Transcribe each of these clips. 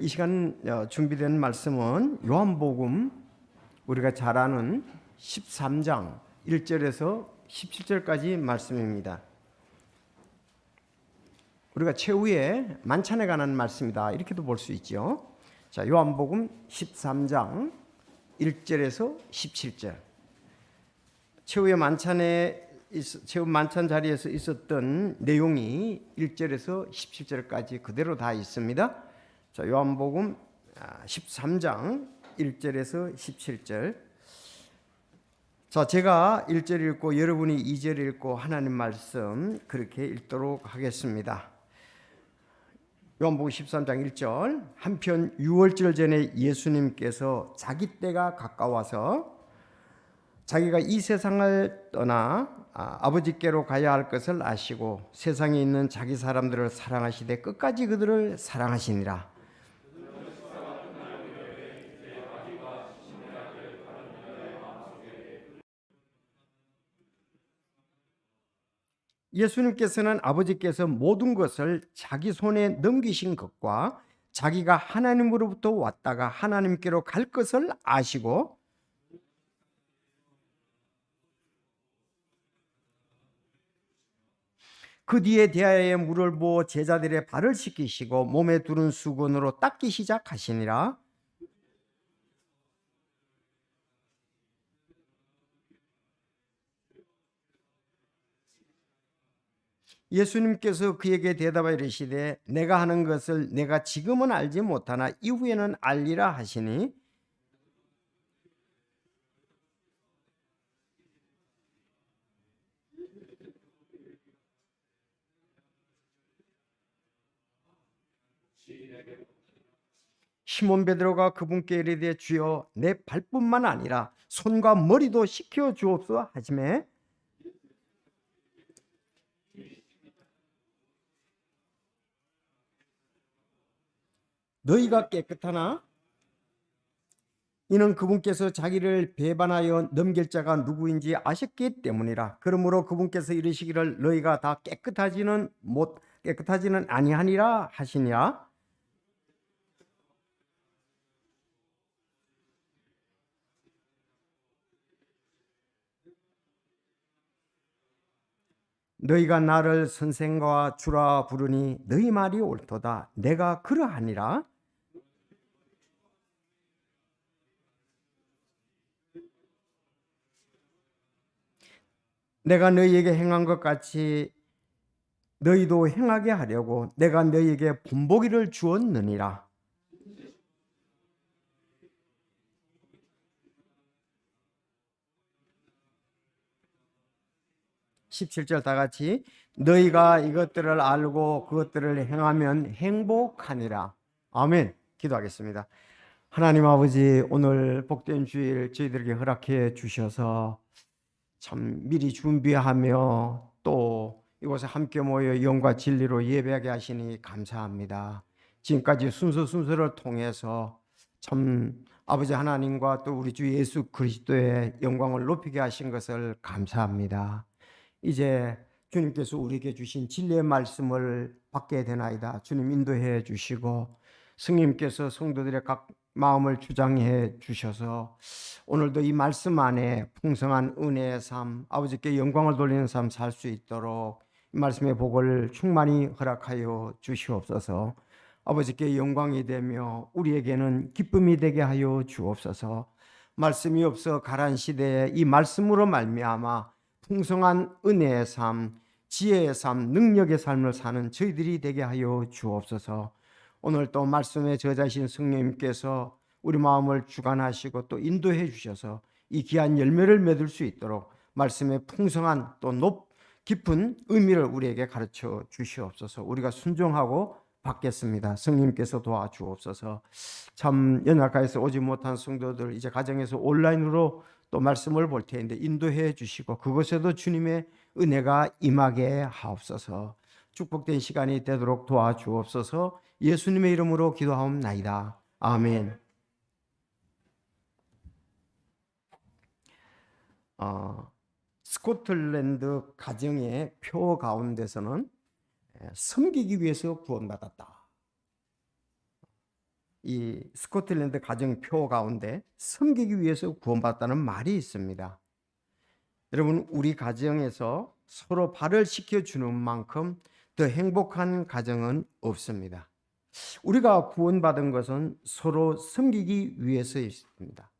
이 시간 준비된 말씀은 요한복음 우리가 잘 아는 13장 1절에서 17절까지 말씀입니다. 우리가 최후의 만찬에 관한 말씀이다 이렇게도 볼 수 있죠. 자, 요한복음 13장 1절에서 17절. 최후의 최후 만찬 자리에서 있었던 내용이 1절에서 17절까지 그대로 다 있습니다. 자, 요한복음 13장 1절에서 17절. 자, 제가 1절 읽고 여러분이 2절 읽고 하나님 말씀 그렇게 읽도록 하겠습니다. 요한복음 13장 1절. 한편 유월절 전에 예수님께서 자기 때가 가까워서 자기가 이 세상을 떠나 아버지께로 가야 할 것을 아시고 세상에 있는 자기 사람들을 사랑하시되 끝까지 그들을 사랑하시니라. 예수님께서는 아버지께서 모든 것을 자기 손에 넘기신 것과 자기가 하나님으로부터 왔다가 하나님께로 갈 것을 아시고 그 뒤에 대하여 물을 부어 제자들의 발을 씻기시고 몸에 두른 수건으로 닦기 시작하시니라. 예수님께서 그에게 대답하여 이르시되 내가 하는 것을 내가 지금은 알지 못하나 이후에는 알리라 하시니 시몬 베드로가 그분께 이르되 주여 내 발뿐만 아니라 손과 머리도 씻겨 주옵소서 하시매 너희가 깨끗하나 이는 그분께서 자기를 배반하여 넘길 자가 누구인지 아셨기 때문이라. 그러므로 그분께서 이르시기를 너희가 다 깨끗하지는 아니하니라 하시니라. 너희가 나를 선생과 주라 부르니 너희 말이 옳도다. 내가 그러하니라. 내가 너희에게 행한 것 같이 너희도 행하게 하려고 내가 너희에게 본보기를 주었느니라. 17절 다 같이 너희가 이것들을 알고 그것들을 행하면 행복하니라. 아멘. 기도하겠습니다. 하나님 아버지, 오늘 복된 주일 저희들에게 허락해 주셔서 참 미리 준비하며 또 이곳에 함께 모여 영과 진리로 예배하게 하시니 감사합니다. 지금까지 순서를 통해서 참 아버지 하나님과 또 우리 주 예수 그리스도의 영광을 높이게 하신 것을 감사합니다. 이제 주님께서 우리에게 주신 진리의 말씀을 받게 되나이다. 주님 인도해 주시고 성령님께서 성도들의 각 마음을 주장해 주셔서 오늘도 이 말씀 안에 풍성한 은혜의 삶, 아버지께 영광을 돌리는 삶 살 수 있도록 이 말씀의 복을 충만히 허락하여 주시옵소서. 아버지께 영광이 되며 우리에게는 기쁨이 되게 하여 주옵소서. 말씀이 없어 가란 시대에 이 말씀으로 말미암아 풍성한 은혜의 삶, 지혜의 삶, 능력의 삶을 사는 저희들이 되게 하여 주옵소서. 오늘 또 말씀의 저자신 성령님께서 우리 마음을 주관하시고 또 인도해 주셔서 이 귀한 열매를 맺을 수 있도록 말씀의 풍성한 또 깊은 의미를 우리에게 가르쳐 주시옵소서. 우리가 순종하고 받겠습니다. 성령님께서 도와주옵소서. 참 연약하여서 오지 못한 성도들 이제 가정에서 온라인으로 또 말씀을 볼 텐데 인도해 주시고 그것에도 주님의 은혜가 임하게 하옵소서. 축복된 시간이 되도록 도와주옵소서. 예수님의 이름으로 기도하옵나이다. 아멘. 스코틀랜드 가정의 표 가운데서는 섬기기 위해서 구원받았다. 이 스코틀랜드 가정표 가운데 섬기기 위해서 구원받았다는 말이 있습니다. 여러분, 우리 가정에서 서로 발을 시켜주는 만큼 더 행복한 가정은 없습니다. 우리가 구원받은 것은 서로 섬기기 위해서였습니다.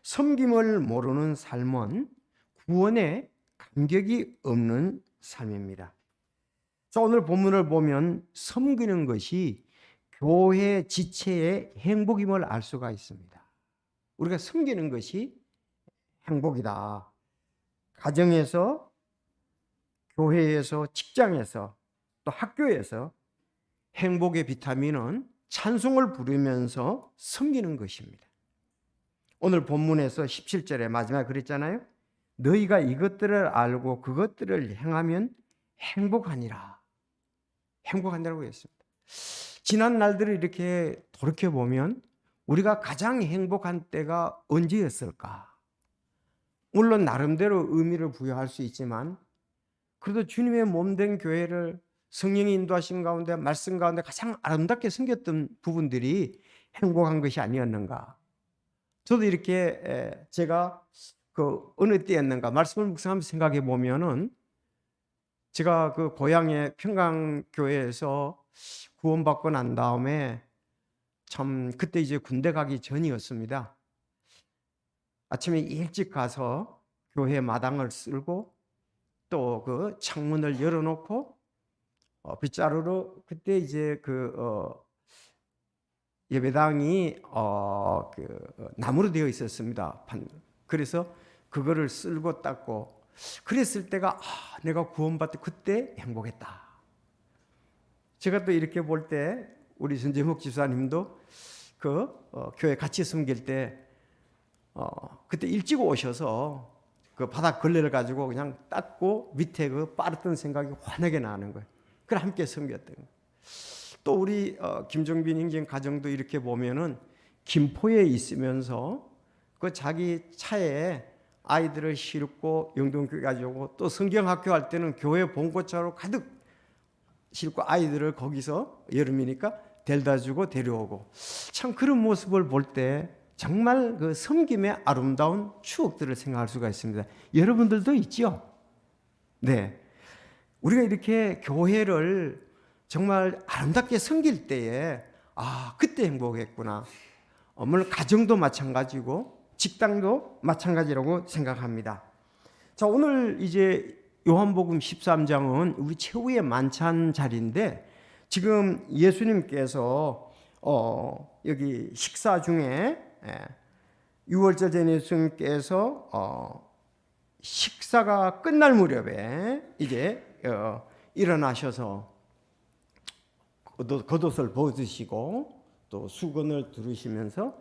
섬김을 모르는 삶은 구원에 감격이 없는 삶입니다. 자, 오늘 본문을 보면 섬기는 것이 교회 지체의 행복임을 알 수가 있습니다. 우리가 섬기는 것이 행복이다. 가정에서, 교회에서, 직장에서, 또 학교에서 행복의 비타민은 찬송을 부르면서 섬기는 것입니다. 오늘 본문에서 17절에 마지막에 그랬잖아요. 너희가 이것들을 알고 그것들을 행하면 행복하니라. 행복하니라고 했습니다. 지난 날들을 이렇게 돌이켜보면 우리가 가장 행복한 때가 언제였을까? 물론 나름대로 의미를 부여할 수 있지만 그래도 주님의 몸된 교회를 성령의 인도하신 가운데, 말씀 가운데 가장 아름답게 섬겼던 부분들이 행복한 것이 아니었는가? 저도 이렇게 제가 그 어느 때였는가 말씀을 묵상하면서 생각해 보면은, 제가 그 고향의 평강교회에서 구원받고 난 다음에 참 그때 이제 군대 가기 전이었습니다. 아침에 일찍 가서 교회 마당을 쓸고 또 그 창문을 열어놓고 빗자루로, 그때 이제 예배당이 나무로 되어 있었습니다. 그래서 그거를 쓸고 닦고 그랬을 때가 내가 구원받을 그때 행복했다. 제가 또 이렇게 볼 때 우리 전재목 집사님도 교회 같이 섬길 때 그때 일찍 오셔서 그 바닥 걸레를 가지고 그냥 닦고 밑에 빠르던 생각이 환하게 나는 거예요. 그래 함께 섬겼던 거예요. 또 우리 김종빈 형제 가정도 이렇게 보면은 김포에 있으면서 그 자기 차에 아이들을 싣고 영동교회 가지고 또 성경학교 할 때는 교회 봉고차로 가득 싣고 아이들을 거기서 여름이니까 데려다 주고 데려오고, 참 그런 모습을 볼 때 정말 그 섬김의 아름다운 추억들을 생각할 수가 있습니다. 여러분들도 있죠? 네. 우리가 이렇게 교회를 정말 아름답게 섬길 때에 그때 행복했구나. 물론 가정도 마찬가지고 직장도 마찬가지라고 생각합니다. 자, 오늘 이제 요한복음 13장은 우리 최후의 만찬 자리인데, 지금 예수님께서 여기 식사 중에 유월절 전 예수님께서 식사가 끝날 무렵에 이제 일어나셔서 겉옷을 벗으시고 또 수건을 두르시면서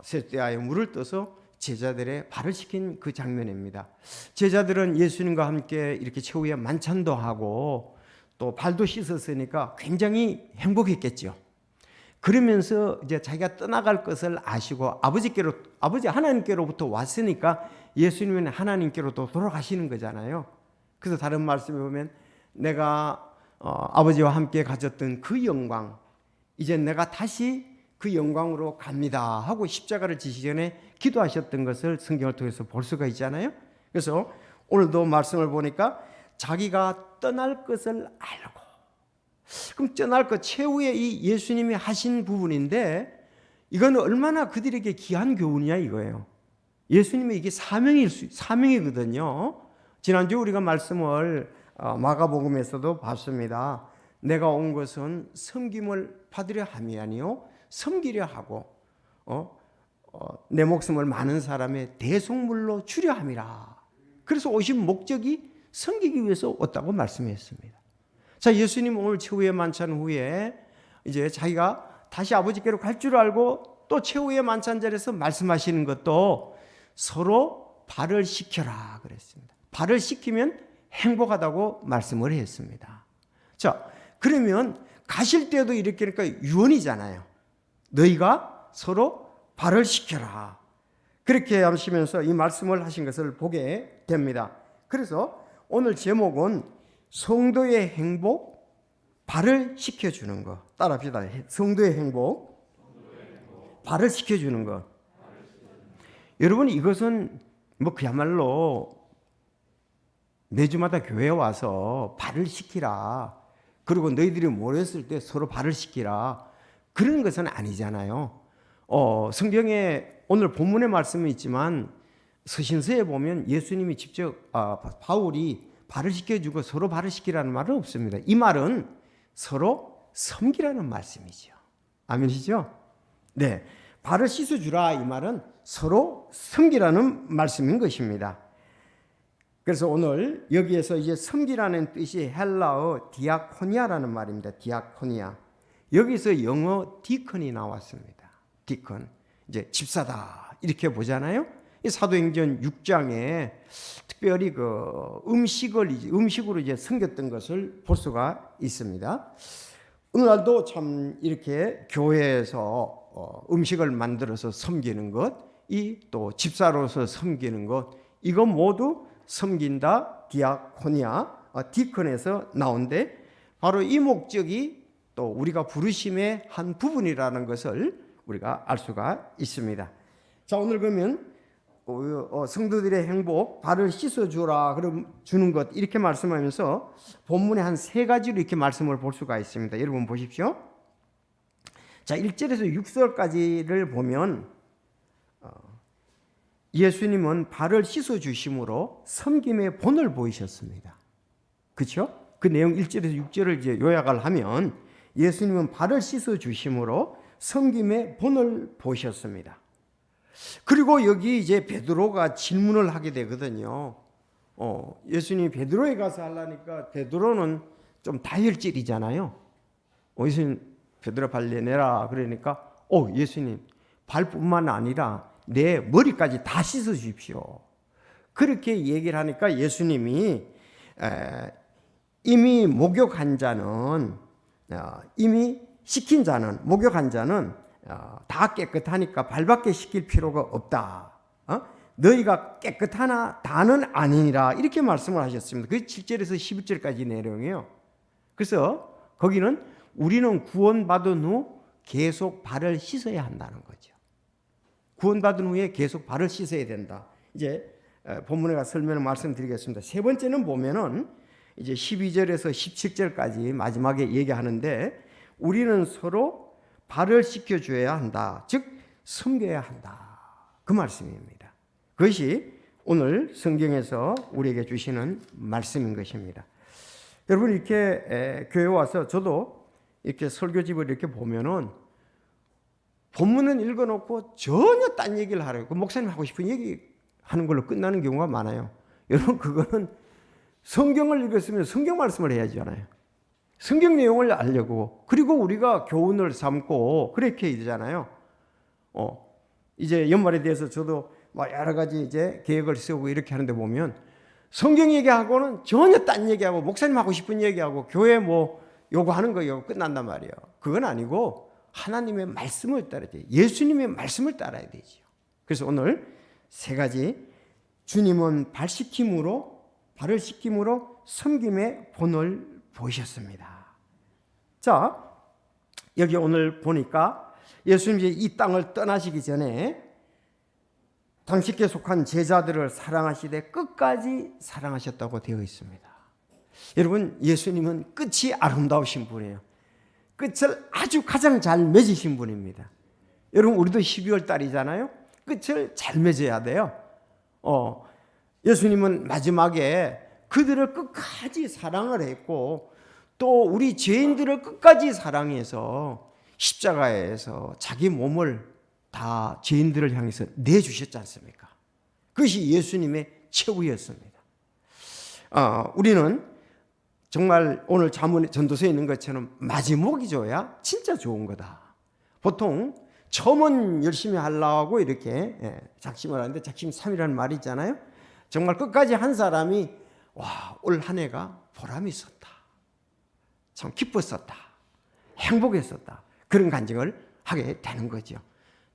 셋대하여 물을 떠서 제자들의 발을 씻긴 그 장면입니다. 제자들은 예수님과 함께 이렇게 최후의 만찬도 하고 또 발도 씻었으니까 굉장히 행복했겠죠. 그러면서 이제 자기가 떠나갈 것을 아시고 아버지 하나님께로부터 왔으니까 예수님은 하나님께로 또 돌아가시는 거잖아요. 그래서 다른 말씀에 보면 내가 아버지와 함께 가졌던 그 영광, 이제 내가 다시 그 영광으로 갑니다 하고 십자가를 지시기 전에 기도하셨던 것을 성경을 통해서 볼 수가 있잖아요. 그래서 오늘도 말씀을 보니까 자기가 떠날 것을 알고, 그럼 떠날 것 최후의 이 예수님이 하신 부분인데 이건 얼마나 그들에게 귀한 교훈이냐 이거예요. 예수님의 이게 사명이거든요. 지난주 우리가 말씀을 마가복음에서도 봤습니다. 내가 온 것은 섬김을 받으려 함이 아니요 섬기려 하고 내 목숨을 많은 사람의 대속물로 주려 함이라. 그래서 오신 목적이 섬기기 위해서 왔다고 말씀했습니다. 자, 예수님 오늘 최후의 만찬 후에 이제 자기가 다시 아버지께로 갈 줄 알고 또 최후의 만찬 자리에서 말씀하시는 것도 서로 발을 씻겨라 그랬습니다. 발을 씻기면 행복하다고 말씀을 했습니다. 자, 그러면 가실 때도 이렇게 하니까 유언이잖아요. 너희가 서로 발을 씻겨라. 그렇게 하시면서 이 말씀을 하신 것을 보게 됩니다. 그래서 오늘 제목은 성도의 행복, 발을 씻겨주는 것. 따라합시다. 성도의 행복, 발을 시켜주는 것. 여러분, 이것은 뭐 그야말로 매주마다 교회에 와서 발을 씻기라, 그리고 너희들이 모였을 때 서로 발을 씻기라, 그런 것은 아니잖아요. 성경에 오늘 본문의 말씀이 있지만 서신서에 보면 예수님이 직접 바울이 발을 씻겨주고 서로 발을 씻기라는 말은 없습니다. 이 말은 서로 섬기라는 말씀이죠. 아멘이죠? 네, 발을 씻어주라 이 말은 서로 섬기라는 말씀인 것입니다. 그래서 오늘 여기에서 이제 섬기라는 뜻이 헬라어 디아코니아라는 말입니다. 디아코니아. 여기서 영어 디컨이 나왔습니다. 디컨. 이제 집사다 이렇게 보잖아요. 이 사도행전 6장에 특별히 그 음식으로 이제 섬겼던 것을 볼 수가 있습니다. 오늘날도 참 이렇게 교회에서 음식을 만들어서 섬기는 것, 이 또 집사로서 섬기는 것, 이거 모두 섬긴다, 디아코니아, 디컨에서 나온데 바로 이 목적이 또 우리가 부르심의 한 부분이라는 것을 우리가 알 수가 있습니다. 자, 오늘 그러면 성도들의 행복, 발을 씻어주라, 그럼 주는 것 이렇게 말씀하면서 본문에 한 세 가지로 이렇게 말씀을 볼 수가 있습니다. 여러분 보십시오. 자, 1절에서 6절까지를 보면 예수님은 발을 씻어주심으로 섬김의 본을 보이셨습니다. 그렇죠? 그 내용 1절에서 6절을 이제 요약을 하면 예수님은 발을 씻어주심으로 섬김의 본을 보이셨습니다. 그리고 여기 이제 베드로가 질문을 하게 되거든요. 예수님이 베드로에 가서 하려니까 베드로는 좀 다혈질이잖아요. 예수님, 베드로 발 내내라 그러니까 예수님 발뿐만 아니라 내 머리까지 다 씻어 주십시오. 그렇게 얘기를 하니까 예수님이 이미 목욕한 자는 이미 씻긴 자는 목욕한 자는 다 깨끗하니까 발밖에 씻길 필요가 없다. 너희가 깨끗하나 다는 아니니라 이렇게 말씀을 하셨습니다. 그 7절에서 11절까지 내용이에요. 그래서 거기는 우리는 구원받은 후 계속 발을 씻어야 한다는 거죠. 구원받은 후에 계속 발을 씻어야 된다. 이제 본문에 가서 설명을 말씀드리겠습니다. 세 번째는 보면은 이제 12절에서 17절까지 마지막에 얘기하는데 우리는 서로 발을 씻겨줘야 한다. 즉 섬겨야 한다. 그 말씀입니다. 그것이 오늘 성경에서 우리에게 주시는 말씀인 것입니다. 여러분 이렇게 교회 와서 저도 이렇게 설교집을 이렇게 보면은 본문은 읽어놓고 전혀 딴 얘기를 하래요. 그 목사님 하고 싶은 얘기 하는 걸로 끝나는 경우가 많아요. 여러분 그거는 성경을 읽었으면 성경 말씀을 해야지 않아요. 성경 내용을 알려고 그리고 우리가 교훈을 삼고 그렇게 해야 되잖아요. 이제 연말에 대해서 저도 여러 가지 이제 계획을 세우고 이렇게 하는데 보면 성경 얘기하고는 전혀 딴 얘기하고 목사님 하고 싶은 얘기하고 교회 뭐 요구하는 거 끝난단 말이에요. 그건 아니고 하나님의 말씀을 따라야 돼요. 예수님의 말씀을 따라야 되죠. 그래서 오늘 세 가지 주님은 발을 씻김으로 섬김의 본을 보이셨습니다. 자, 여기 오늘 보니까 예수님이 이 땅을 떠나시기 전에 당신께 속한 제자들을 사랑하시되 끝까지 사랑하셨다고 되어 있습니다. 여러분 예수님은 끝이 아름다우신 분이에요. 끝을 아주 가장 잘 맺으신 분입니다. 여러분 우리도 12월 달이잖아요. 끝을 잘 맺어야 돼요. 예수님은 마지막에 그들을 끝까지 사랑을 했고 또 우리 죄인들을 끝까지 사랑해서 십자가에서 자기 몸을 다 죄인들을 향해서 내주셨지 않습니까? 그것이 예수님의 최후였습니다. 우리는 정말 오늘 전도서에 있는 것처럼 마지막이 줘야 진짜 좋은 거다. 보통 처음은 열심히 하려고 이렇게 작심을 하는데 작심 3이라는 말이 있잖아요. 정말 끝까지 한 사람이 올 한 해가 보람이 있었다. 참 기뻤었다. 행복했었다. 그런 간증을 하게 되는 거죠.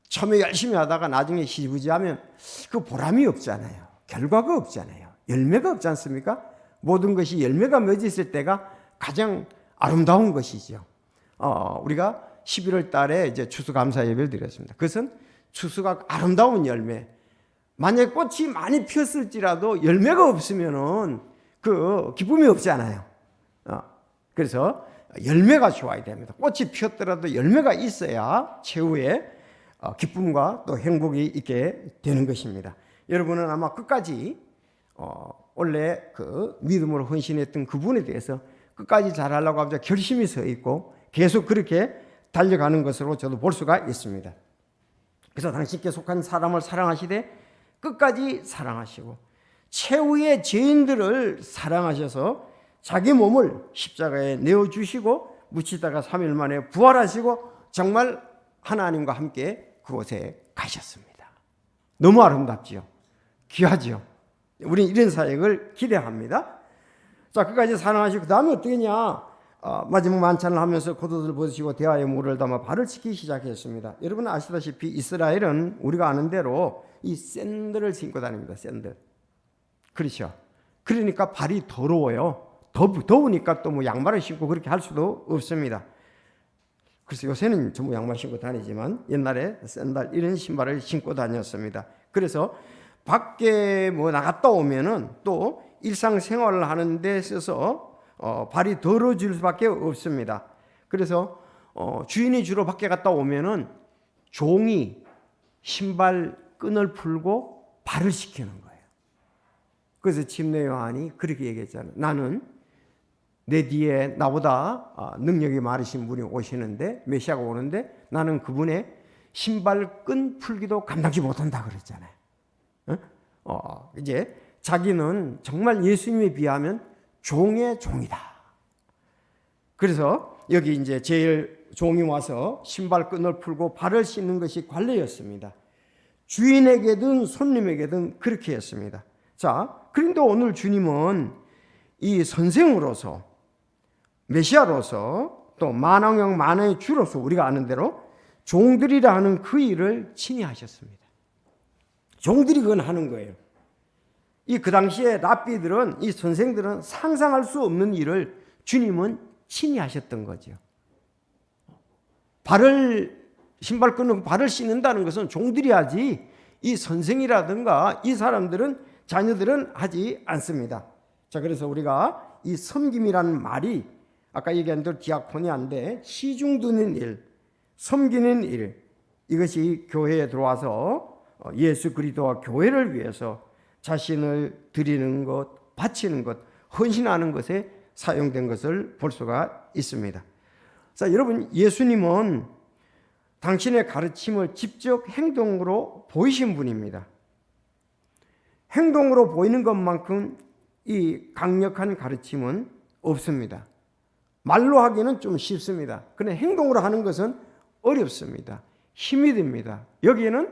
처음에 열심히 하다가 나중에 희부지하면 그 보람이 없잖아요. 결과가 없잖아요. 열매가 없지 않습니까? 모든 것이 열매가 맺었을 때가 가장 아름다운 것이죠. 우리가 11월 달에 이제 추수감사 예배를 드렸습니다. 그것은 추수가 아름다운 열매. 만약에 꽃이 많이 피었을지라도 열매가 없으면은 그 기쁨이 없잖아요. 그래서 열매가 좋아야 됩니다. 꽃이 피었더라도 열매가 있어야 최후의 기쁨과 또 행복이 있게 되는 것입니다. 여러분은 아마 끝까지 원래 그 믿음으로 헌신했던 그분에 대해서 끝까지 잘하려고 하면서 결심이 서 있고 계속 그렇게 달려가는 것으로 저도 볼 수가 있습니다. 그래서 당신께 속한 사람을 사랑하시되 끝까지 사랑하시고 최후의 죄인들을 사랑하셔서 자기 몸을 십자가에 내어주시고 묻히다가 3일 만에 부활하시고 정말 하나님과 함께 그곳에 가셨습니다. 너무 아름답지요. 귀하지요. 우리는 이런 사역을 기대합니다. 자, 끝까지 사랑하시고 그 다음에 어떻게냐, 마지막 만찬을 하면서 겉옷을 벗으시고 대화에 물을 담아 발을 씻기 시작했습니다. 여러분 아시다시피 이스라엘은 우리가 아는 대로 이 샌들을 신고 다닙니다. 샌들. 그렇죠. 그러니까 발이 더러워요. 더우니까 또 뭐 양말을 신고 그렇게 할 수도 없습니다. 그래서 요새는 전부 양말 신고 다니지만 옛날에 샌들 이런 신발을 신고 다녔습니다. 그래서 밖에 뭐 나갔다 오면은 또 일상생활을 하는 데 있어서 발이 더러워질 수밖에 없습니다. 그래서 주인이 주로 밖에 갔다 오면은 종이 신발 끈을 풀고 발을 씻기는 거예요. 그래서 침례 요한이 그렇게 얘기했잖아요. 나는 내 뒤에 나보다 능력이 많으신 분이 오시는데, 메시아가 오는데 나는 그분의 신발 끈 풀기도 감당치 못한다 그랬잖아요. 이제 자기는 정말 예수님에 비하면 종의 종이다. 그래서 여기 이제 제일 종이 와서 신발 끈을 풀고 발을 씻는 것이 관례였습니다. 주인에게든 손님에게든 그렇게 했습니다. 자, 그런데 오늘 주님은 이 선생으로서, 메시아로서, 또 만왕형 만왕의 주로서 우리가 아는 대로 종들이라 하는 그 일을 친히 하셨습니다. 종들이 그건 하는 거예요. 그 당시에 랍비들은, 이 선생들은 상상할 수 없는 일을 주님은 친히 하셨던 거죠. 신발 끊고 발을 씻는다는 것은 종들이 하지, 이 선생이라든가 이 사람들은, 자녀들은 하지 않습니다. 자, 그래서 우리가 이 섬김이라는 말이 아까 얘기한 대로 디아코니아인데 시중 두는 일, 섬기는 일, 이것이 교회에 들어와서 예수 그리스도와 교회를 위해서 자신을 드리는 것, 바치는 것, 헌신하는 것에 사용된 것을 볼 수가 있습니다. 자, 여러분, 예수님은 당신의 가르침을 직접 행동으로 보이신 분입니다. 행동으로 보이는 것만큼 이 강력한 가르침은 없습니다. 말로 하기는 좀 쉽습니다. 그런데 행동으로 하는 것은 어렵습니다. 힘이 듭니다. 여기에는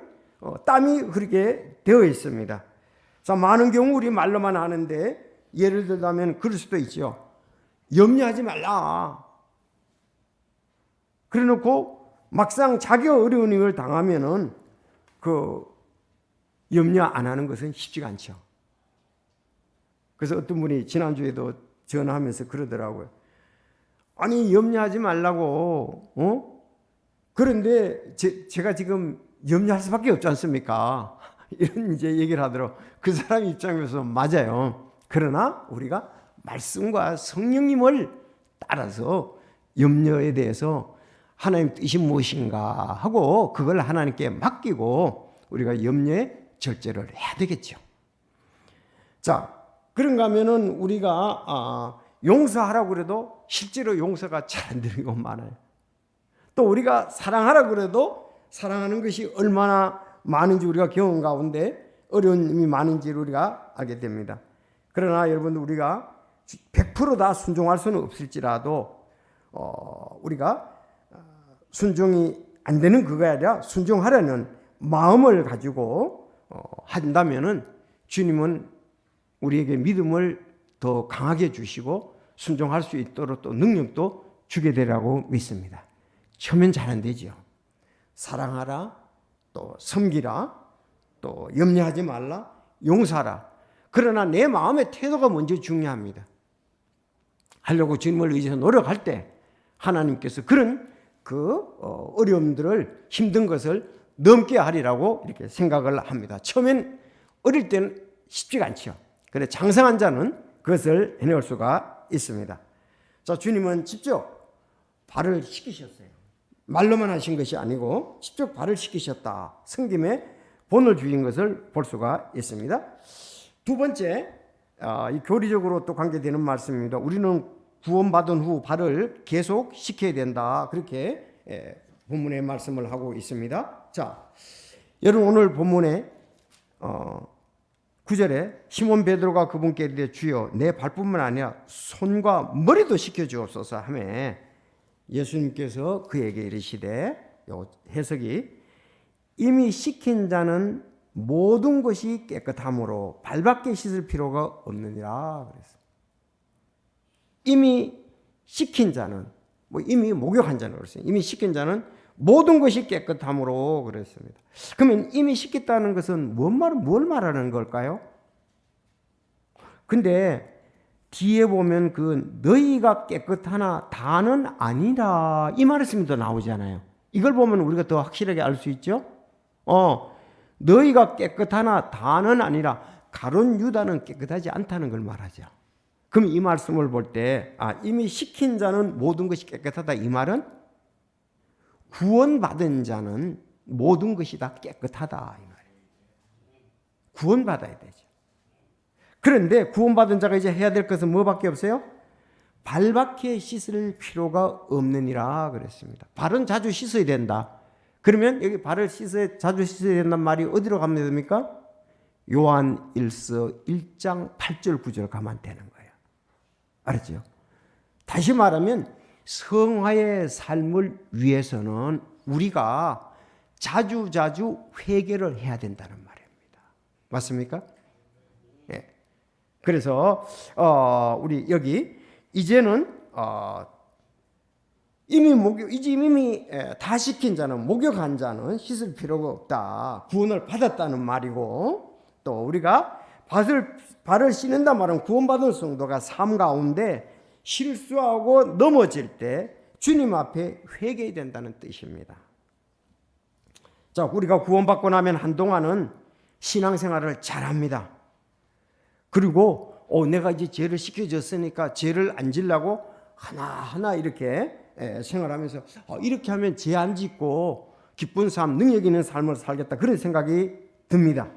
땀이 흐르게 되어 있습니다. 자, 많은 경우 우리 말로만 하는데 예를 들자면 그럴 수도 있죠. 염려하지 말라. 그래 놓고 막상 자기가 어려운 일을 당하면은 염려 안 하는 것은 쉽지가 않죠. 그래서 어떤 분이 지난주에도 전화하면서 그러더라고요. 아니, 염려하지 말라고, 그런데 제가 지금 염려할 수밖에 없지 않습니까? 이런 이제 얘기를 하더라고요. 그 사람 입장에서 맞아요. 그러나 우리가 말씀과 성령님을 따라서 염려에 대해서 하나님 뜻이 무엇인가 하고 그걸 하나님께 맡기고 우리가 염려에 절제를 해야 되겠죠. 자, 그런가 하면은 우리가 용서하라고 그래도 실제로 용서가 잘 안 되는 것 많아요. 또 우리가 사랑하라고 그래도 사랑하는 것이 얼마나 많은지 우리가 경험 가운데 어려움이 많은지를 우리가 알게 됩니다. 그러나 여러분들 우리가 100% 다 순종할 수는 없을지라도 우리가 순종이 안 되는 그거야 아니라 순종하려는 마음을 가지고 한다면은 주님은 우리에게 믿음을 더 강하게 주시고 순종할 수 있도록 또 능력도 주게 되라고 믿습니다. 처음엔 잘 안 되죠. 사랑하라, 또 섬기라, 또 염려하지 말라, 용서하라. 그러나 내 마음의 태도가 먼저 중요합니다. 하려고 주님을 의지해서 노력할 때 하나님께서 그런 어려움들을 힘든 것을 넘게 하리라고 이렇게 생각을 합니다. 처음엔 어릴 때는 쉽지가 않죠. 그런데 장성한 자는 그것을 해낼 수가 있습니다. 자, 주님은 직접 발을 씻기셨어요. 말로만 하신 것이 아니고 직접 발을 씻기셨다. 성김에 본을 주인 것을 볼 수가 있습니다. 두 번째, 이 교리적으로 또 관계되는 말씀입니다. 우리는 구원받은 후 발을 계속 씻겨야 된다. 그렇게 본문의 말씀을 하고 있습니다. 자, 여러분 오늘 본문에 9절에 시몬 베드로가 그분께 이르되 주여 내 발뿐만 아니라 손과 머리도 씻겨주옵소서 하며 예수님께서 그에게 이르시되, 요 해석이 이미 씻긴 자는 모든 것이 깨끗함으로 발밖에 씻을 필요가 없느니라 그랬어요. 이미 씻긴 자는, 이미 목욕한 자는 그랬어요. 이미 씻긴 자는 모든 것이 깨끗함으로 그랬습니다. 그러면 이미 씻겼다는 것은 뭘 말하는 걸까요? 근데 뒤에 보면 너희가 깨끗하나 다는 아니라 이 말씀이 더 나오잖아요. 이걸 보면 우리가 더 확실하게 알 수 있죠. 너희가 깨끗하나 다는 아니라 가룟 유다는 깨끗하지 않다는 걸 말하죠. 그럼 이 말씀을 볼 때 이미 씻긴 자는 모든 것이 깨끗하다, 이 말은 구원받은 자는 모든 것이 다 깨끗하다 이 말이에요. 구원받아야 되죠. 그런데 구원받은 자가 이제 해야 될 것은 뭐밖에 없어요? 발밖에 씻을 필요가 없느니라 그랬습니다. 발은 자주 씻어야 된다. 그러면 여기 발을 자주 씻어야 된다는 말이 어디로 가면 됩니까? 요한 1서 1장 8절 9절 가면 되는 거예요. 알았죠? 다시 말하면 성화의 삶을 위해서는 우리가 자주 회개를 해야 된다는 말입니다. 맞습니까? 예. 그래서 우리 여기 이제는 이미 다 씻긴 자는, 목욕한 자는 씻을 필요가 없다. 구원을 받았다는 말이고, 또 우리가 발을 씻는다 말은 구원받은 성도가 삶 가운데 실수하고 넘어질 때 주님 앞에 회개해야 된다는 뜻입니다. 자, 우리가 구원받고 나면 한동안은 신앙생활을 잘합니다. 그리고 내가 이제 죄를 씻겨졌으니까 죄를 안 지려고 하나하나 이렇게 생활하면서 이렇게 하면 죄 안 짓고 기쁜 삶, 능력 있는 삶을 살겠다, 그런 생각이 듭니다.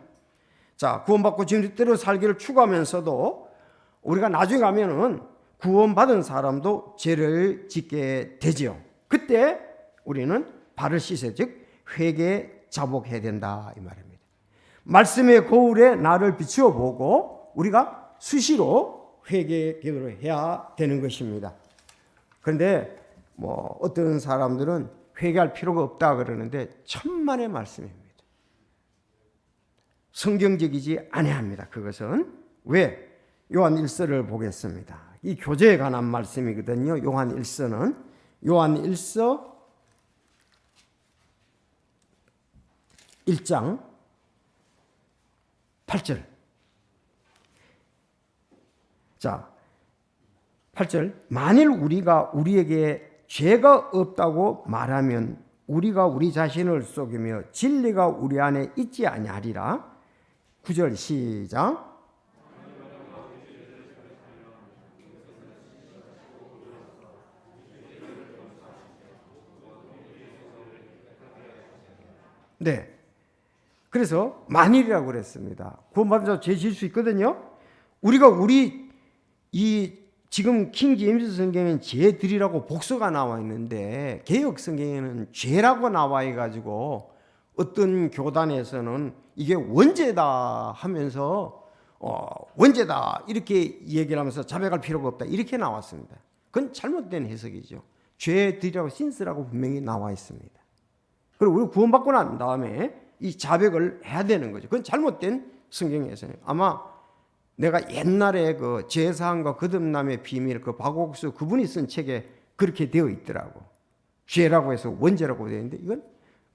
자, 구원받고 주님대로 살기를 추구하면서도 우리가 나중에 가면은 구원받은 사람도 죄를 짓게 되지요. 그때 우리는 발을 씻어, 즉 회개 자복해야 된다 이 말입니다. 말씀의 거울에 나를 비추어 보고 우리가 수시로 회개 기도를 해야 되는 것입니다. 그런데 어떤 사람들은 회개할 필요가 없다 그러는데 천만의 말씀입니다. 성경적이지 아니합니다. 그것은 왜? 요한 1서를 보겠습니다. 이 교제에 관한 말씀이거든요. 요한 1서는 요한 1서 1장 8절. 자, 8절. 만일 우리가 우리에게 죄가 없다고 말하면 우리가 우리 자신을 속이며 진리가 우리 안에 있지 아니하리라. 9절 시작. 네. 그래서 만일이라고 그랬습니다. 구원받은 자 죄 지을 수 있거든요. 우리가 지금 킹 제임스 성경에는 죄들이라고 복수가 나와 있는데 개역 성경에는 죄라고 나와 있가지고 어떤 교단에서는 이게 원죄다 하면서 원죄다 이렇게 얘기를 하면서 자백할 필요가 없다 이렇게 나왔습니다. 그건 잘못된 해석이죠. 죄들이라고 신스라고 분명히 나와 있습니다. 그리고 우리 구원받고 난 다음에 이 자백을 해야 되는 거죠. 그건 잘못된 성경에서는 아마 내가 옛날에 그 제사함과 거듭남의 비밀 박옥수 그분이 쓴 책에 그렇게 되어 있더라고. 죄라고 해서 원죄라고 되어 있는데 이건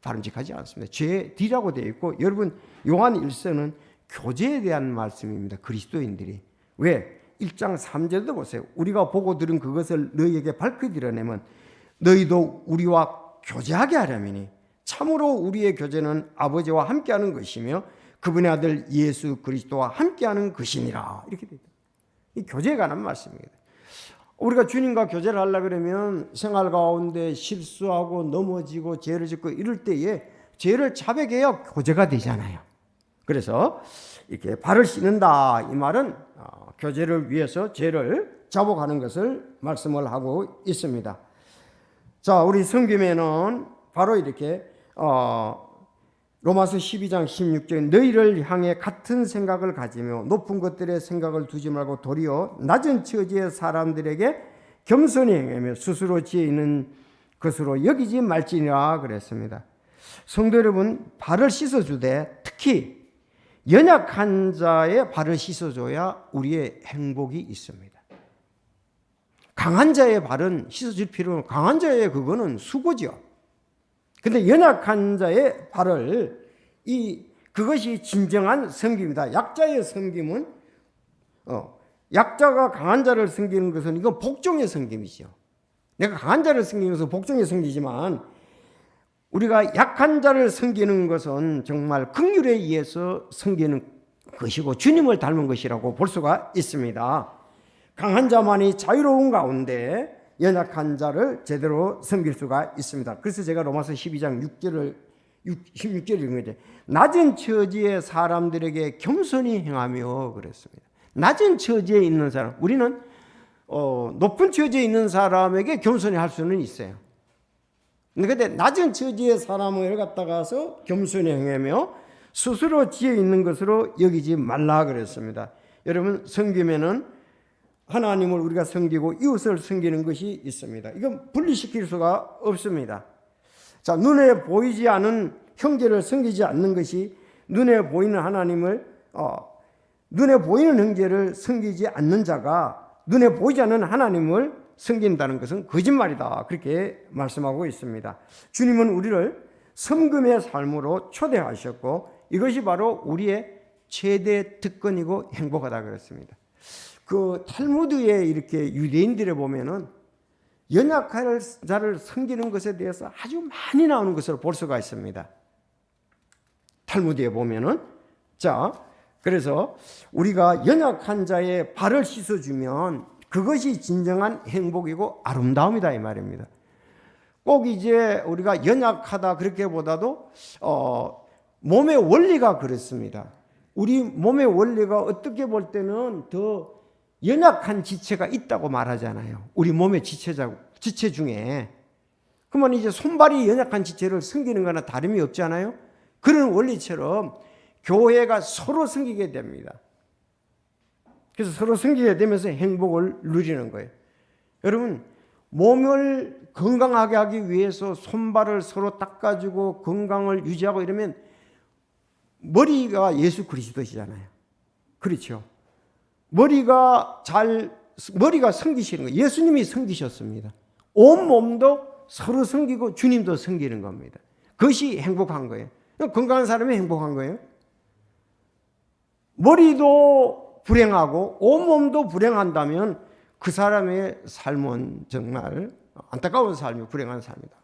바람직하지 않습니다. 죄디라고 되어 있고, 여러분 요한 1서는 교제에 대한 말씀입니다. 그리스도인들이. 왜? 1장 3절도 보세요. 우리가 보고 들은 그것을 너희에게 밝히 드러내면 너희도 우리와 교제하게 하려니 참으로 우리의 교제는 아버지와 함께하는 것이며 그분의 아들 예수 그리스도와 함께하는 것이니라. 이렇게 되어 있다. 이 교제에 관한 말씀입니다. 우리가 주님과 교제를 하려고 그러면 생활 가운데 실수하고 넘어지고 죄를 짓고 이럴 때에 죄를 자백해야 교제가 되잖아요. 그래서 이렇게 발을 씻는다, 이 말은 교제를 위해서 죄를 자복하는 것을 말씀을 하고 있습니다. 자, 우리 성김에는 바로 이렇게 로마서 12장 16절 너희를 향해 같은 생각을 가지며 높은 것들의 생각을 두지 말고 도리어 낮은 처지의 사람들에게 겸손히 행하며 스스로 지혜 있는 것으로 여기지 말지니라 그랬습니다. 성도 여러분, 발을 씻어주되 특히 연약한 자의 발을 씻어줘야 우리의 행복이 있습니다. 강한 자의 발은 씻어줄 필요는, 강한 자의 그거는 수고죠. 근데 연약한 자의 발을, 그것이 진정한 섬김이다. 약자의 섬김은, 약자가 강한 자를 섬기는 것은 이건 복종의 섬김이죠. 내가 강한 자를 섬기는 것은 복종의 섬기지만, 우리가 약한 자를 섬기는 것은 정말 긍휼에 의해서 섬기는 것이고 주님을 닮은 것이라고 볼 수가 있습니다. 강한 자만이 자유로운 가운데 연약한 자를 제대로 섬길 수가 있습니다. 그래서 제가 로마서 12장 16절을 읽은 거죠. 낮은 처지의 사람들에게 겸손히 행하며 그랬습니다. 낮은 처지에 있는 사람, 우리는 높은 처지에 있는 사람에게 겸손히 할 수는 있어요. 그런데 낮은 처지의 사람을 갖다가서 겸손히 행하며 스스로 지혜 있는 것으로 여기지 말라 그랬습니다. 여러분, 섬김에는 하나님을 우리가 섬기고 이웃을 섬기는 것이 있습니다. 이건 분리시킬 수가 없습니다. 자, 눈에 보이지 않은 형제를 섬기지 않는 것이 눈에 보이는 하나님을 눈에 보이는 형제를 섬기지 않는 자가 눈에 보이지 않는 하나님을 섬긴다는 것은 거짓말이다. 그렇게 말씀하고 있습니다. 주님은 우리를 섬김의 삶으로 초대하셨고 이것이 바로 우리의 최대 특권이고 행복하다 그랬습니다. 그 탈무드에 이렇게 유대인들에 보면은 연약한 자를 섬기는 것에 대해서 아주 많이 나오는 것을 볼 수가 있습니다. 탈무드에 보면은, 자, 그래서 우리가 연약한 자의 발을 씻어주면 그것이 진정한 행복이고 아름다움이다 이 말입니다. 꼭 이제 우리가 연약하다 그렇게보다도 몸의 원리가 그렇습니다. 우리 몸의 원리가 어떻게 볼 때는 더 연약한 지체가 있다고 말하잖아요. 우리 몸의 지체 중에. 그러면 이제 손발이 연약한 지체를 섬기는 거나 다름이 없잖아요. 그런 원리처럼 교회가 서로 섬기게 됩니다. 그래서 서로 섬기게 되면서 행복을 누리는 거예요. 여러분, 몸을 건강하게 하기 위해서 손발을 서로 닦아주고 건강을 유지하고 이러면 머리가 예수 그리스도시잖아요. 그렇죠. 머리가 섬기시는 거예요. 예수님이 섬기셨습니다. 온 몸도 서로 섬기고 주님도 섬기는 겁니다. 그것이 행복한 거예요. 건강한 사람이 행복한 거예요. 머리도 불행하고 온 몸도 불행한다면 그 사람의 삶은 정말 안타까운 삶이 불행한 삶이다.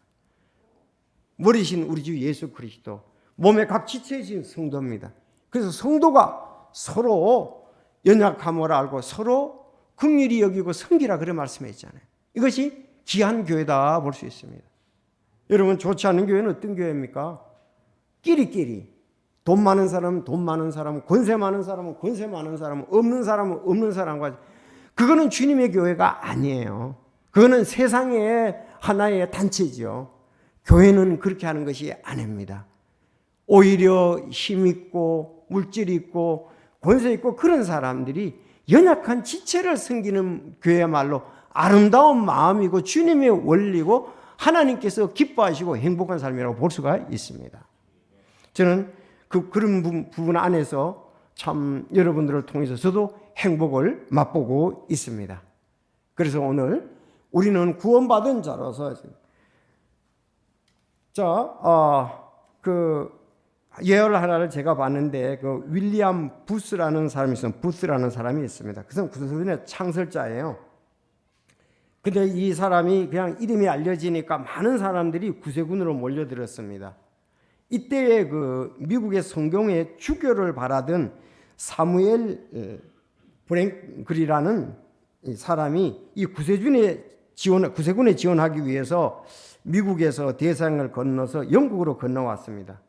머리신 우리 주 예수 그리스도, 몸의 각 지체이신 성도입니다. 그래서 성도가 서로 연약함을 알고 서로 긍휼히 여기고 섬기라 그런 말씀했잖아요. 이것이 귀한 교회다 볼 수 있습니다. 여러분, 좋지 않은 교회는 어떤 교회입니까? 끼리끼리 돈 많은 사람은 돈 많은 사람, 권세 많은 사람은 권세 많은 사람, 없는 사람은 없는 사람과, 그거는 주님의 교회가 아니에요. 그거는 세상의 하나의 단체죠. 교회는 그렇게 하는 것이 아닙니다. 오히려 힘 있고 물질 있고 권세 있고 그런 사람들이 연약한 지체를 섬기는 교회야말로 아름다운 마음이고 주님의 원리고 하나님께서 기뻐하시고 행복한 삶이라고 볼 수가 있습니다. 저는 그런 부분 안에서 참 여러분들을 통해서 저도 행복을 맛보고 있습니다. 그래서 오늘 우리는 구원받은 자로서 예언 하나를 제가 봤는데 그 윌리엄 부스라는 사람이 있습니다. 부스라는 사람이 있습니다. 그 사람은 구성의 창설자예요. 근데 이 사람이 그냥 이름이 알려지니까 많은 사람들이 구세군으로 몰려들었습니다. 이때에 그 미국의 성경의 주교를 바라던 사무엘 브랭글이라는 사람이 이 구세군에 지원하기 위해서 미국에서 대서양을 건너서 영국으로 건너왔습니다.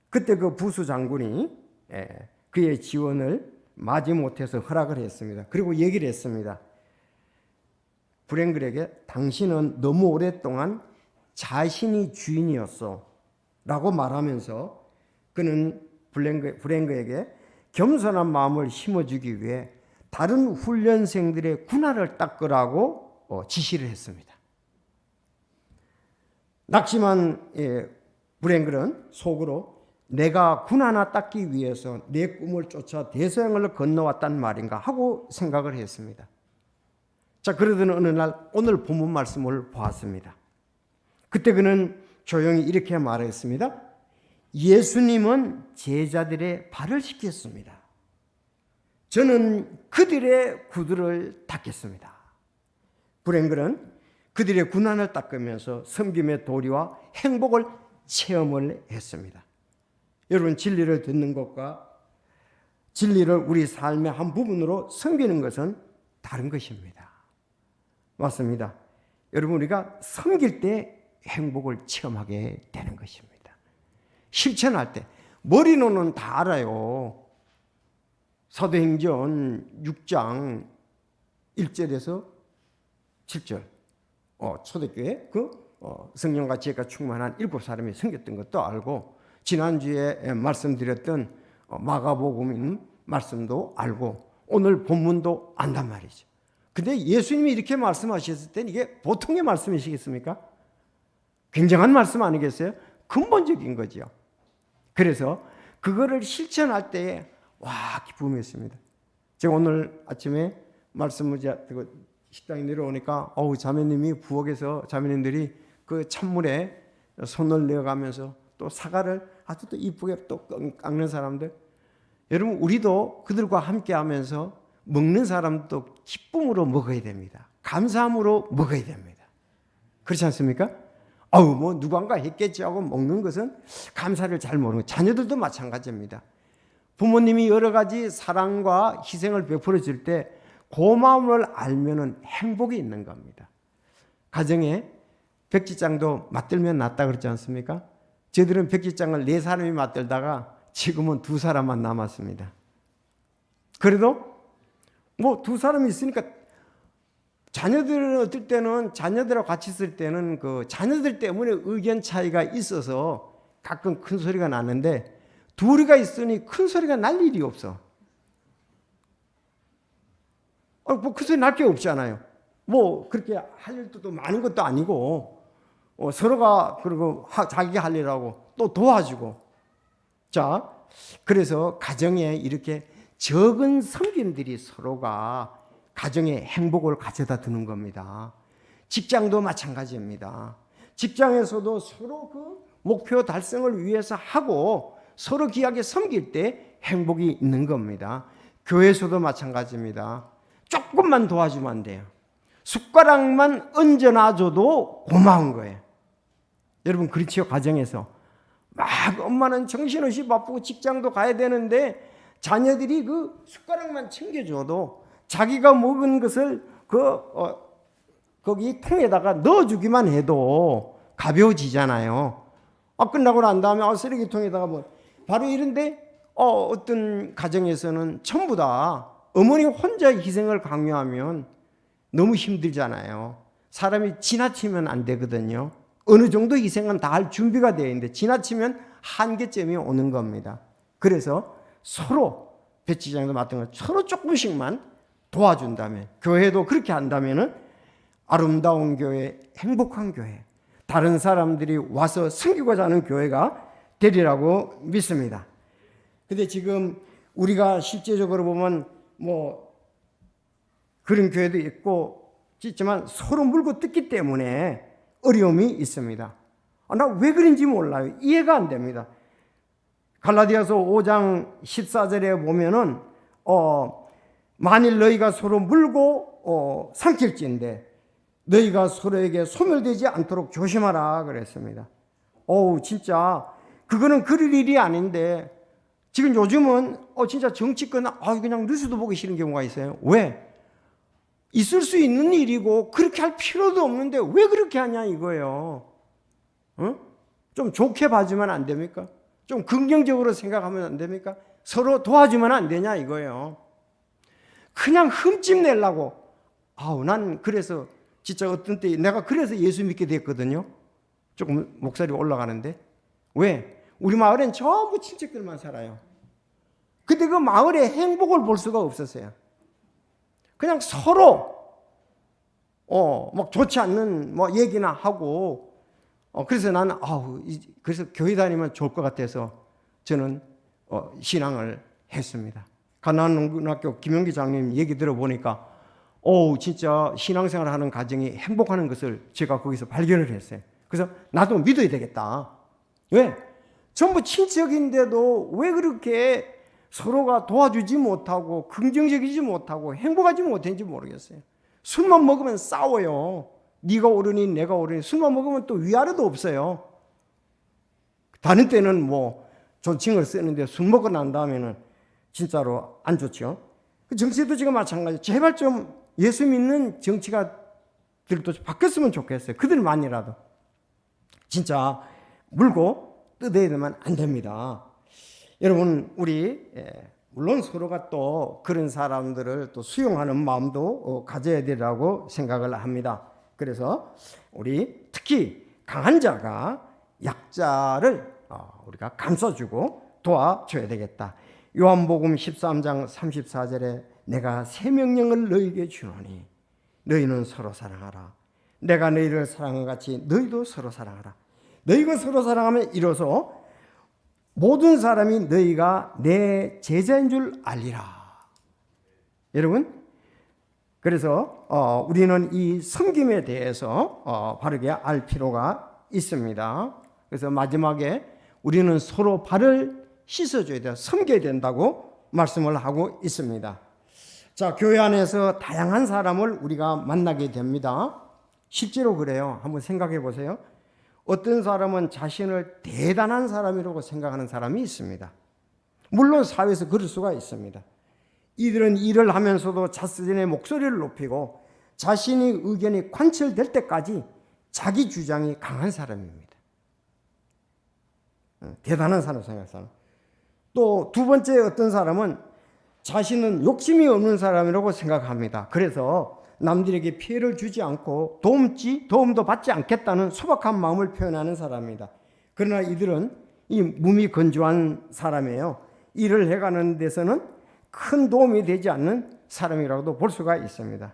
그때 그 부수 장군이 그의 지원을 마지못해서 허락을 했습니다. 그리고 얘기를 했습니다. 브랭글에게 당신은 너무 오랫동안 자신이 주인이었어 라고 말하면서 그는 브랭글에게 겸손한 마음을 심어주기 위해 다른 훈련생들의 군화를 닦으라고 지시를 했습니다. 낙심한 브랭글은 속으로 내가 군화나 닦기 위해서 내 꿈을 쫓아 대서양을 건너왔단 말인가 하고 생각을 했습니다. 자, 그러던 어느 날 오늘 본문 말씀을 보았습니다. 그때 그는 조용히 이렇게 말했습니다. 예수님은 제자들의 발을 씻겼습니다. 저는 그들의 구두를 닦겠습니다. 브랭글은 그들의 군안을 닦으면서 섬김의 도리와 행복을 체험을 했습니다. 여러분, 진리를 듣는 것과 진리를 우리 삶의 한 부분으로 섬기는 것은 다른 것입니다. 맞습니다. 여러분, 우리가 섬길 때 행복을 체험하게 되는 것입니다. 실천할 때 머리로는 다 알아요. 사도행전 6장 1절에서 7절 초대교회 성령과 지혜가 충만한 7사람이 섬겼던 것도 알고, 지난주에 말씀드렸던 마가복음 말씀도 알고, 오늘 본문도 안단 말이죠. 근데 예수님이 이렇게 말씀하셨을 때 이게 보통의 말씀이시겠습니까? 굉장한 말씀 아니겠어요? 근본적인 거죠. 그래서 그거를 실천할 때에 기쁨이 있습니다. 제가 오늘 아침에 말씀을 식당에 내려오니까 자매님이 부엌에서 자매님들이 그 찬물에 손을 내어가면서 또 사과를 아주 또 이쁘게 또 깎는 사람들, 여러분 우리도 그들과 함께 하면서 먹는 사람도 기쁨으로 먹어야 됩니다. 감사함으로 먹어야 됩니다. 그렇지 않습니까? 누군가 했겠지 하고 먹는 것은 감사를 잘 모르는 거예요. 자녀들도 마찬가지입니다. 부모님이 여러 가지 사랑과 희생을 베풀어 줄 때 고마움을 알면은 행복이 있는 겁니다. 가정에 백지장도 맞들면 낫다 그러지 않습니까? 저희들은 백지장을 4사람이 맞들다가 지금은 2사람만 남았습니다. 그래도 2사람이 있으니까 자녀들은 어떨 때는 자녀들하고 같이 있을 때는 그 자녀들 때문에 의견 차이가 있어서 가끔 큰 소리가 나는데, 둘이가 있으니 큰 소리가 날 일이 없어. 큰 소리 날 게 없잖아요. 그렇게 할 일도 많은 것도 아니고, 서로가 그리고 자기가 할 일하고 또 도와주고. 자, 그래서 가정에 이렇게 적은 섬김들이 서로가 가정의 행복을 가져다 두는 겁니다. 직장도 마찬가지입니다. 직장에서도 서로 그 목표 달성을 위해서 하고 서로 귀하게 섬길 때 행복이 있는 겁니다. 교회에서도 마찬가지입니다. 조금만 도와주면 안 돼요. 숟가락만 얹어놔줘도 고마운 거예요. 여러분 그렇지요? 가정에서 엄마는 정신없이 바쁘고 직장도 가야 되는데 자녀들이 그 숟가락만 챙겨줘도 자기가 먹은 것을 거기 통에다가 넣어주기만 해도 가벼워지잖아요. 끝나고 난 다음에 쓰레기통에다가 바로 이런데 어떤 가정에서는 전부 다 어머니 혼자 희생을 강요하면 너무 힘들잖아요. 사람이 지나치면 안 되거든요. 어느 정도 희생은 다 할 준비가 되어 있는데 지나치면 한계점이 오는 겁니다. 그래서 서로 배치장도 마찬가지로 서로 조금씩만 도와준다면, 교회도 그렇게 한다면 아름다운 교회, 행복한 교회, 다른 사람들이 와서 섬기고자 하는 교회가 되리라고 믿습니다. 근데 지금 우리가 실제적으로 보면 그런 교회도 있지만 서로 물고 뜯기 때문에 어려움이 있습니다. 나 왜 그런지 몰라요. 이해가 안 됩니다. 갈라디아서 5장 14절에 보면은 만일 너희가 서로 물고 삼킬지인데 너희가 서로에게 소멸되지 않도록 조심하라 그랬습니다. 진짜 그거는 그럴 일이 아닌데 지금 요즘은 진짜 정치권 그냥 뉴스도 보기 싫은 경우가 있어요. 왜? 있을 수 있는 일이고 그렇게 할 필요도 없는데 왜 그렇게 하냐 이거예요. 좀 좋게 봐주면 안 됩니까? 좀 긍정적으로 생각하면 안 됩니까? 서로 도와주면 안 되냐 이거예요. 그냥 흠집 내려고. 난 그래서 진짜 어떤 때 내가 그래서 예수 믿게 됐거든요. 조금 목소리 올라가는데. 왜? 우리 마을엔 전부 친척들만 살아요. 근데 그 마을의 행복을 볼 수가 없었어요. 그냥 서로 막 좋지 않는 얘기나 하고 그래서 나는 그래서 교회 다니면 좋을 것 같아서 저는 신앙을 했습니다. 가난농군학교 김용기 장님 얘기 들어보니까 진짜 신앙생활 하는 가정이 행복하는 것을 제가 거기서 발견을 했어요. 그래서 나도 믿어야 되겠다. 왜? 전부 친척인데도 왜 그렇게 서로가 도와주지 못하고 긍정적이지 못하고 행복하지 못했는지 모르겠어요. 술만 먹으면 싸워요. 네가 옳으니 내가 옳으니. 술만 먹으면 또 위아래도 없어요. 다른 때는 존칭을 쓰는데 술 먹고 난 다음에는 진짜로 안 좋죠. 그 정치도 지금 마찬가지예요. 제발 좀 예수 믿는 정치가들도 바뀌었으면 좋겠어요. 그들만이라도. 진짜 물고 뜯어야 되면 안 됩니다. 여러분, 우리 물론 서로가 또 그런 사람들을 또 수용하는 마음도 가져야 되라고 생각을 합니다. 그래서 우리 특히 강한 자가 약자를 우리가 감싸주고 도와줘야 되겠다. 요한복음 13장 34절에 내가 새 명령을 너희에게 주노니 너희는 서로 사랑하라. 내가 너희를 사랑한 같이 너희도 서로 사랑하라. 너희가 서로 사랑하면 이로써 모든 사람이 너희가 내 제자인 줄 알리라. 여러분, 그래서 우리는 이 섬김에 대해서 바르게 알 필요가 있습니다. 그래서 마지막에 우리는 서로 발을 씻어줘야 돼요. 섬겨야 된다고 말씀을 하고 있습니다. 자, 교회 안에서 다양한 사람을 우리가 만나게 됩니다. 실제로 그래요. 한번 생각해 보세요. 어떤 사람은 자신을 대단한 사람이라고 생각하는 사람이 있습니다. 물론 사회에서 그럴 수가 있습니다. 이들은 일을 하면서도 자신의 목소리를 높이고 자신의 의견이 관철될 때까지 자기 주장이 강한 사람입니다. 대단한 사람 생각하는 사람. 또 두 번째 어떤 사람은 자신은 욕심이 없는 사람이라고 생각합니다. 그래서 남들에게 피해를 주지 않고 도움도 받지 않겠다는 소박한 마음을 표현하는 사람입니다. 그러나 이들은 이 몸이 건조한 사람이에요. 일을 해가는 데서는 큰 도움이 되지 않는 사람이라고도 볼 수가 있습니다.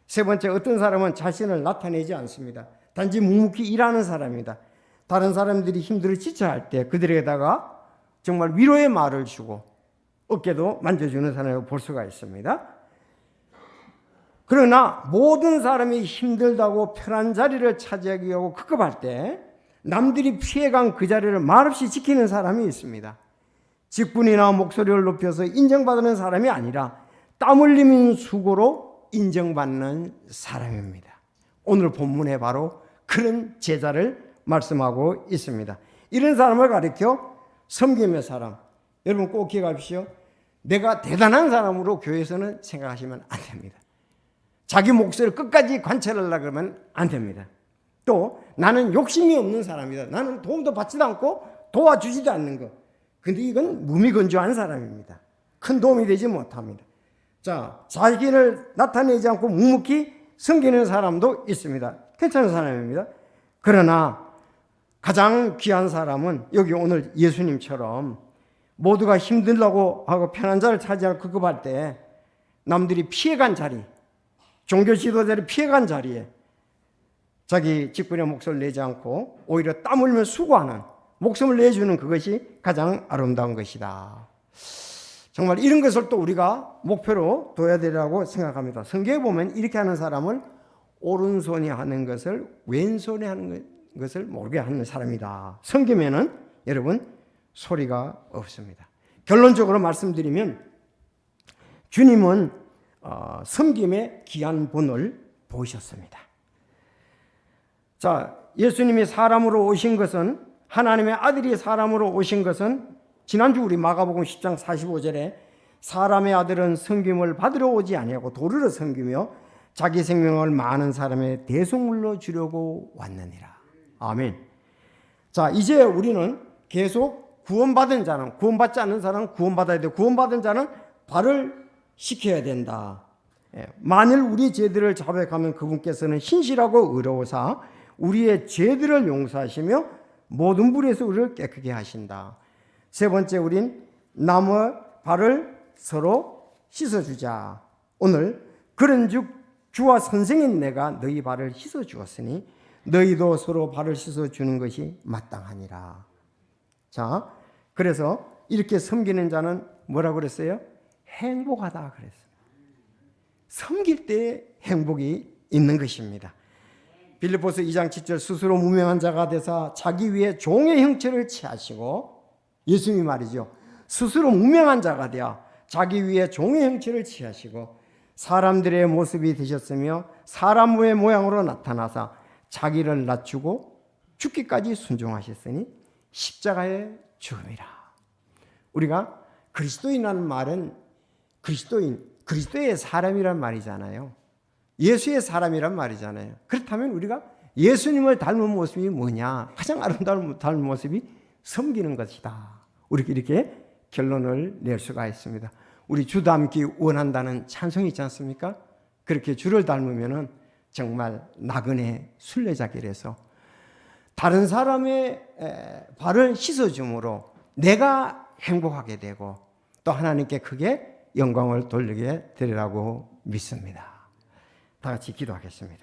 세 번째, 어떤 사람은 자신을 나타내지 않습니다. 단지 묵묵히 일하는 사람입니다. 다른 사람들이 힘들어 지쳐할 때 그들에다가 정말 위로의 말을 주고 어깨도 만져주는 사람이라고 볼 수가 있습니다. 그러나 모든 사람이 힘들다고 편한 자리를 차지하기 위하고 급급할 때 남들이 피해간 그 자리를 말없이 지키는 사람이 있습니다. 직분이나 목소리를 높여서 인정받는 사람이 아니라 땀 흘리는 수고로 인정받는 사람입니다. 오늘 본문에 바로 그런 제자를 말씀하고 있습니다. 이런 사람을 가리켜 섬김의 사람. 여러분 꼭 기억하십시오. 내가 대단한 사람으로 교회에서는 생각하시면 안 됩니다. 자기 목소리를 끝까지 관찰하려고 그러면 안 됩니다. 또 나는 욕심이 없는 사람이다. 나는 도움도 받지도 않고 도와주지도 않는 것. 근데 이건 무미건조한 사람입니다. 큰 도움이 되지 못합니다. 자, 자기를 나타내지 않고 묵묵히 섬기는 사람도 있습니다. 괜찮은 사람입니다. 그러나 가장 귀한 사람은 여기 오늘 예수님처럼 모두가 힘들다고 하고 편한 자를 차지하고 급급할 때 남들이 피해간 자리, 종교 지도자를 피해간 자리에 자기 직분의 목소리를 내지 않고 오히려 땀 흘리며 수고하는, 목숨을 내주는 그것이 가장 아름다운 것이다. 정말 이런 것을 또 우리가 목표로 둬야 되라고 생각합니다. 성경에 보면 이렇게 하는 사람을 오른손이 하는 것을 왼손이 하는 것을 모르게 하는 사람이다. 섬김에는 여러분 소리가 없습니다. 결론적으로 말씀드리면 주님은 섬김의 귀한 본을 보이셨습니다. 자, 예수님이 사람으로 오신 것은, 하나님의 아들이 사람으로 오신 것은, 지난주 우리 마가복음 10장 45절에 사람의 아들은 섬김을 받으러 오지 아니하고 도리어 섬기며 자기 생명을 많은 사람의 대속물로 주려고 왔느니라. 아멘. 자, 이제 우리는 계속 구원받은 자는, 구원받지 않는 사람은 구원받아야 돼. 구원받은 자는 발을 씻겨야 된다. 만일 우리 죄들을 자백하면 그분께서는 신실하고 의로우사 우리의 죄들을 용서하시며 모든 불에서 우리를 깨끗게 하신다. 세 번째, 우린 남의 발을 서로 씻어주자. 오늘 그런즉 주와 선생인 내가 너희 발을 씻어주었으니 너희도 서로 발을 씻어주는 것이 마땅하니라. 자, 그래서 이렇게 섬기는 자는 뭐라고 그랬어요? 행복하다 그랬어요. 섬길 때 행복이 있는 것입니다. 빌립보서 2장 7절 스스로 무명한 자가 되사 자기 위에 종의 형체를 취하시고, 예수님이 말이죠. 스스로 무명한 자가 되어 자기 위에 종의 형체를 취하시고 사람들의 모습이 되셨으며 사람의 모양으로 나타나사 자기를 낮추고 죽기까지 순종하셨으니 십자가에 죽음이라. 우리가 그리스도인이라는 말은 그리스도의 사람이란 말이잖아요. 예수의 사람이란 말이잖아요. 그렇다면 우리가 예수님을 닮은 모습이 뭐냐? 가장 아름다운 닮은 모습이 섬기는 것이다. 우리 이렇게 결론을 낼 수가 있습니다. 우리 주 닮기 원한다는 찬송이 있지 않습니까? 그렇게 주를 닮으면은 정말 나그네 순례자길에서 다른 사람의 발을 씻어줌으로 내가 행복하게 되고 또 하나님께 크게 영광을 돌리게 되리라고 믿습니다. 다 같이 기도하겠습니다.